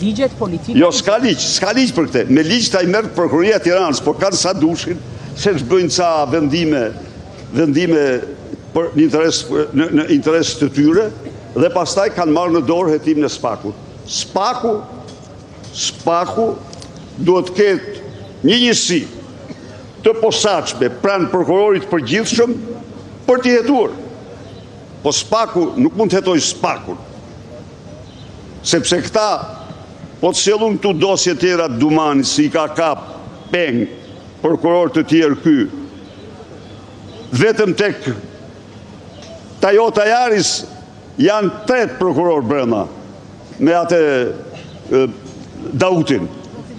Ligjet politike. Jo, s'ka ligj për këtë. Me ligj ta i merr Prokuroria e Tiranës, por kanë sa dushin, se bëjnë ca vendime për në interes të tyre, dhe pastaj kanë marrë në dorë hetimin e Spakut. Spaku duhet ketë një njësi të posaçme pranë prokurorit përgjithshëm për t'i hetuar. Po Spaku nuk mund të hetojë Spakun. Sepse këta po të sjellun këtu dosje tjera Dumani, si i ka kap peng prokuror të tjerë ky. Vetëm tek Toyota Yaris janë 3 prokuror brenda me atë Dautin.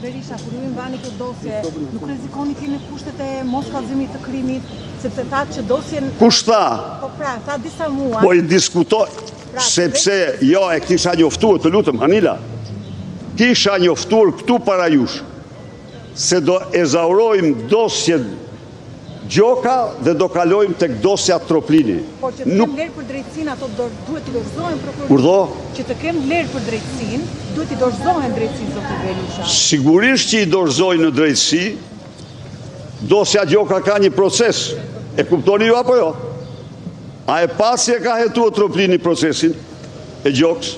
Berisha, kur ju mbani këtë dosje, nuk rrezikoni keni kushtet e mos kallëzimit të krimit, sepse thatë që dosjen... Kush tha? Po pra, tha disa muaj. Po i diskutoj, sepse jo e kisha njoftuar, të lutëm, Anila, kisha njoftuar këtu para jush, se do ezaurojmë dosjen Gjoka dhe do kalojmë tek dosja Troplini. Por që të kemë lërë për drejtësinë, ato duhet i dorëzohen prokurorit. Urdhë? Që të kemë lërë për drejtësinë, duhet i dorëzohen drejtësinë, zoti Berisha. Sigurisht që i dorëzojnë në drejtësi, dosja Gjoka ka një proces. E kuptoni ju apo jo? A e pasi e ka hetuar Troplini procesin e Gjokës?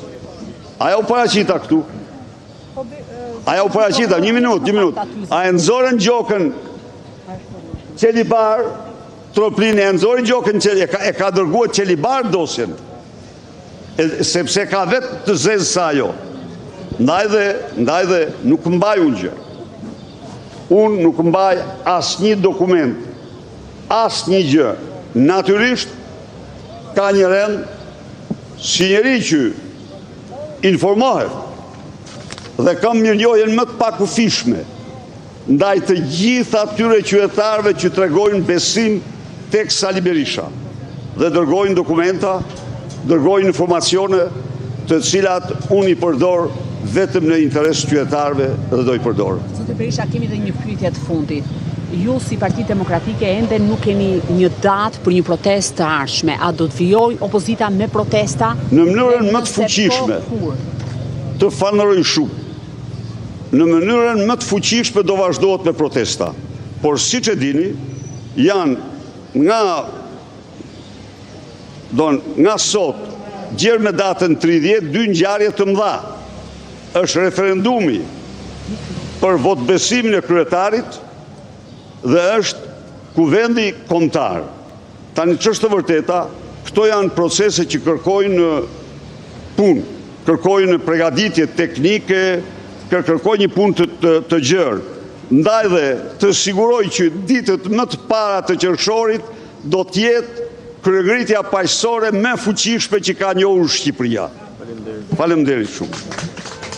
Aja u paraqita këtu? Aja u paraqita, një minut. A e nxorën Gjokën Qelibar, Troplini e nxorën Gjokën, e ka dërguar Qelibar dosjen, sepse ka vetë të zezë sa ajo. Ndaj dhe nuk mbaj unë gjë. Unë nuk mbaj asë një dokument, asë një gjë. Natyrisht, ka një rend si njeri që informohet dhe kam mirënjohjen më të pakufishme ndaj të gjitha atyre qytetarëve që tregojnë besim tek Sali Berisha dhe dërgojnë dokumenta, dërgojnë informacione të cilat unë i përdor vetëm në interes qytetarëve dhe do i përdor. Zotë Berisha, kemi dhe një pyetje të fundit. Ju si Parti Demokratike ende nuk keni një datë për një protestë të ardhshme. A do të vijojë opozita me protesta? Në mënyrën më të fuqishme, të falenderoj shumë. Në mënyrën më të fuqishme do vazhdohet me protesta. Por siç e dini, janë nga sot, gjerë me datën 30, 2 ngjarje të mëdha. Është referendumi për votbesimin e kryetarit dhe është kuvendi kombëtar. Tani ç'është e vërteta, këto janë procese që kërkojnë punë, kërkojnë përgatitje teknike, kërkoj një punë të gjerë. Ndaj dhe të siguroj që ditët më të para të qershorit do t'jetë kryengritja paqësore më fuqishme që ka njohur Shqipëria. Faleminderit shumë.